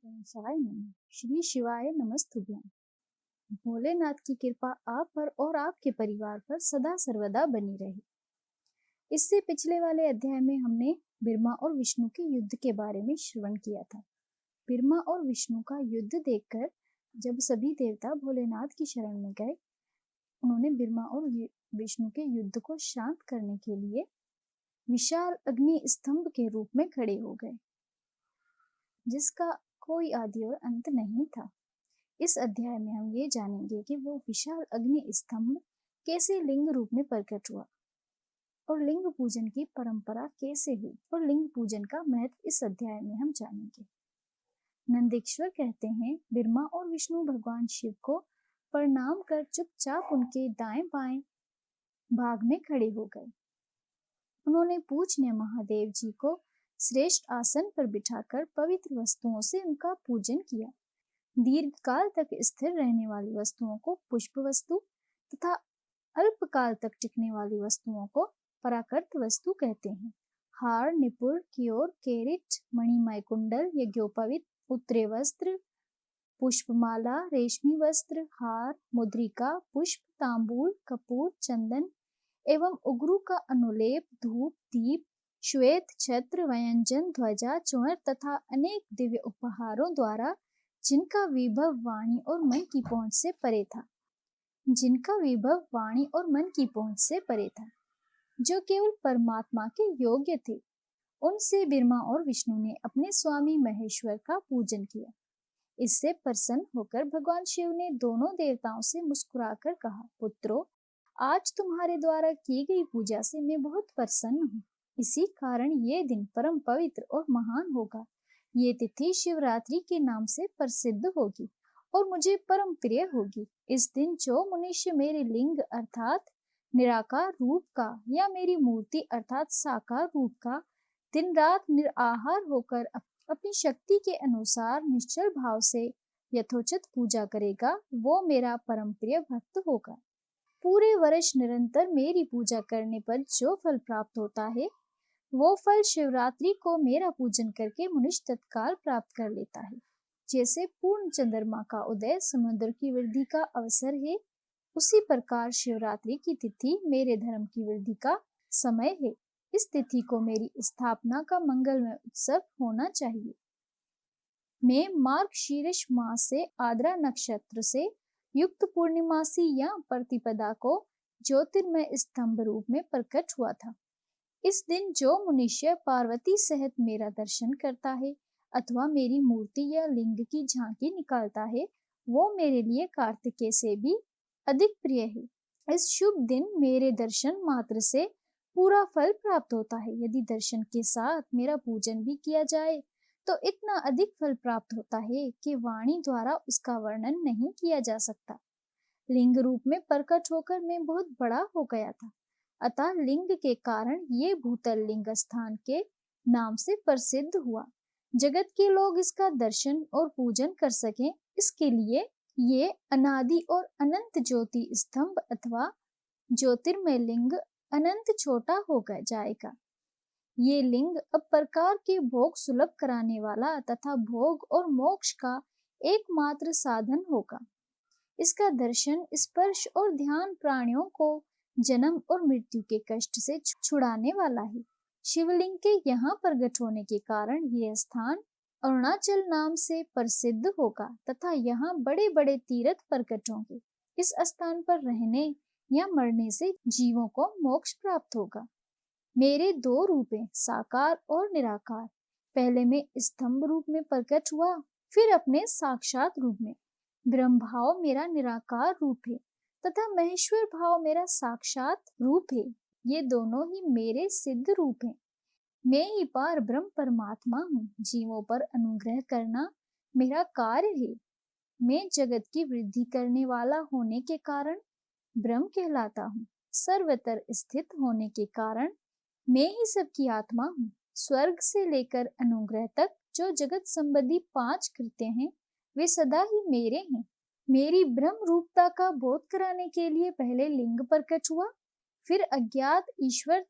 गणेशाय नमः। श्री शिवाय नमस्तुभ्यं। भोलेनाथ की कृपा आप पर और आपके परिवार पर सदा सर्वदा बनी रहे। इससे पिछले वाले अध्याय में हमने ब्रह्मा और विष्णु के युद्ध के बारे में श्रवण किया था। ब्रह्मा और विष्णु का युद्ध देखकर जब सभी देवता भोलेनाथ की शरण में गए, उन्होंने ब्रह्मा और विष्णु के युद्ध को शांत करने के लिए विशाल अग्नि स्तंभ के रूप में खड़े हो गए, जिसका कोई आदि और अंत नहीं था। इस अध्याय में हम ये जानेंगे कि वो विशाल अग्नि स्तंभ कैसे लिंग रूप में प्रकट हुआ और लिंग पूजन की परंपरा कैसे हुई और लिंग पूजन का महत्व इस अध्याय में हम जानेंगे। नंदीश्वर कहते हैं, ब्रह्मा और विष्णु भगवान शिव को प्रणाम कर चुपचाप उनके दाएं बाएं भाग में खड़े हो गए। उन्होंने पूजनीय महादेव जी को श्रेष्ठ आसन पर बिठाकर पवित्र वस्तुओं से उनका पूजन किया। दीर्घ काल तक स्थिर रहने वाली वस्तुओं को पुष्प वस्तु तथा अल्प काल तक टिकने वाली वस्तुओं को पराकृत वस्तु कहते हैं। हार, निपुर, कियोर, केरिट, मणिमय कुंडल, यज्ञोपवीत, उत्तरे वस्त्र, पुष्पमाला, रेशमी वस्त्र, हार, मुद्रिका, पुष्प, तांबूल, कपूर, चंदन एवं उग्रू का अनुलेप, धूप, दीप, श्वेत छत्र, व्यंजन, ध्वजा, चुनर तथा अनेक दिव्य उपहारों द्वारा जिनका विभव वाणी और मन की पहुंच से परे था, जो केवल परमात्मा के योग्य थे, उनसे ब्रह्मा और विष्णु ने अपने स्वामी महेश्वर का पूजन किया। इससे प्रसन्न होकर भगवान शिव ने दोनों देवताओं से मुस्कुराकर कहा, पुत्रों, आज तुम्हारे द्वारा की गई पूजा से मैं बहुत प्रसन्न हूँ। इसी कारण ये दिन परम पवित्र और महान होगा। ये तिथि शिवरात्रि के नाम से प्रसिद्ध होगी और मुझे परम प्रिय होगी। इस दिन जो मनुष्य मेरे लिंग अर्थात निराकार रूप का या मेरी मूर्ति अर्थात साकार रूप का दिन रात निराहार होकर अपनी शक्ति के अनुसार निश्चल भाव से यथोचित पूजा करेगा, वो मेरा परम प्रिय भक्त होगा। पूरे वर्ष निरंतर मेरी पूजा करने पर जो फल प्राप्त होता है, वो फल शिवरात्रि को मेरा पूजन करके मनुष्य तत्काल प्राप्त कर लेता है। जैसे पूर्ण चंद्रमा का उदय समुद्र की वृद्धि का अवसर है, उसी प्रकार शिवरात्रि की तिथि मेरे धर्म की वृद्धि का समय है। इस तिथि को मेरी स्थापना का मंगलमय उत्सव होना चाहिए। मैं मार्गशीर्ष मास से आद्रा नक्षत्र से युक्त पूर्णिमासी या प्रतिपदा को ज्योतिर्मय स्तंभ रूप में प्रकट हुआ था। इस दिन जो मनुष्य पार्वती सहित मेरा दर्शन करता है अथवा मेरी मूर्ति या लिंग की झांकी निकालता है, वो मेरे लिए कार्तिकेय से भी अधिक प्रिय है। इस शुभ दिन मेरे दर्शन मात्र से पूरा फल प्राप्त होता है। यदि दर्शन के साथ मेरा पूजन भी किया जाए तो इतना अधिक फल प्राप्त होता है कि वाणी द्वारा उसका वर्णन नहीं किया जा सकता। लिंग रूप में प्रकट होकर मैं बहुत बड़ा हो गया था, अतः लिंग के कारण ये भूतल लिंग स्थान के नाम से प्रसिद्ध हुआ। जगत के लोग इसका दर्शन और पूजन कर सकें, इसके लिए ये अनादि और अनंत ज्योति स्तंभ अथवा ज्योतिर्मय लिंग अनंत छोटा हो जाएगा। ये लिंग अब प्रकार के भोग सुलभ कराने वाला तथा भोग और मोक्ष का एकमात्र साधन होगा। इसका दर्शन, स्पर्श और ध्यान प्राणियों को जन्म और मृत्यु के कष्ट से छुड़ाने वाला है। शिवलिंग के यहाँ प्रकट होने के कारण यह स्थान अरुणाचल नाम से प्रसिद्ध होगा तथा यहाँ बड़े बड़े तीर्थ प्रकट होंगे। इस स्थान पर रहने या मरने से जीवों को मोक्ष प्राप्त होगा। मेरे दो रूप हैं, साकार और निराकार। पहले में स्तंभ रूप में प्रकट हुआ, फिर अपने साक्षात रूप में। ब्रह्म भाव मेरा निराकार रूप है तथा महेश्वर भाव मेरा साक्षात रूप है। ये दोनों ही मेरे सिद्ध रूप हैं। मैं ही पार ब्रह्म परमात्मा हूँ। जीवों पर अनुग्रह करना मेरा कार्य है। मैं जगत की वृद्धि करने वाला होने के कारण ब्रह्म कहलाता हूँ। सर्वत्र स्थित होने के कारण मैं ही सबकी आत्मा हूँ। स्वर्ग से लेकर अनुग्रह तक जो जगत संबंधी 5 कृत्य हैं, वे सदा ही मेरे हैं। मेरी ब्रह्म रूपता का बोध कराने के लिए पहले लिंग प्रकट हुआ, फिर अज्ञात ईश्वर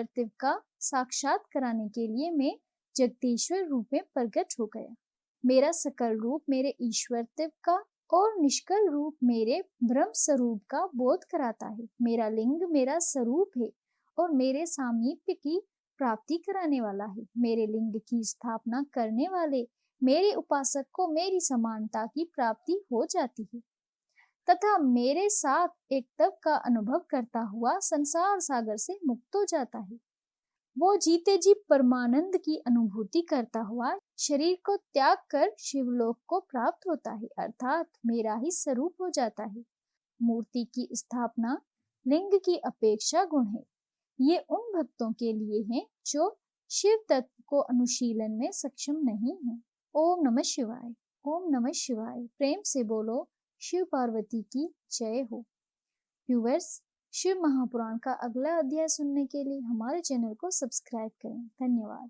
तिव का साक्षात कराने के लिए मैं जगदीश्वर रूप में प्रकट हो गया। मेरा सकल रूप मेरे ईश्वरत्व का और निष्कल रूप मेरे ब्रह्म स्वरूप का बोध कराता है। मेरा लिंग मेरा स्वरूप है और मेरे सामीप्य की प्राप्ति कराने वाला है। मेरे लिंग की स्थापना करने वाले मेरे उपासक को मेरी समानता की प्राप्ति हो जाती है तथा मेरे साथ एक तप का अनुभव करता हुआ संसार सागर से मुक्त हो जाता है। वो जीते जी परमानंद की अनुभूति करता हुआ शरीर को त्याग कर शिवलोक को प्राप्त होता है, अर्थात मेरा ही स्वरूप हो जाता है। मूर्ति की स्थापना लिंग की अपेक्षा गुण है। ये उन भक्तों के लिए है जो शिव तत्व को अनुशीलन में सक्षम नहीं है। ओम नमः शिवाय। ओम नमः शिवाय। प्रेम से बोलो शिव पार्वती की जय हो। व्यूअर्स, शिव महापुराण का अगला अध्याय सुनने के लिए हमारे चैनल को सब्सक्राइब करें। धन्यवाद।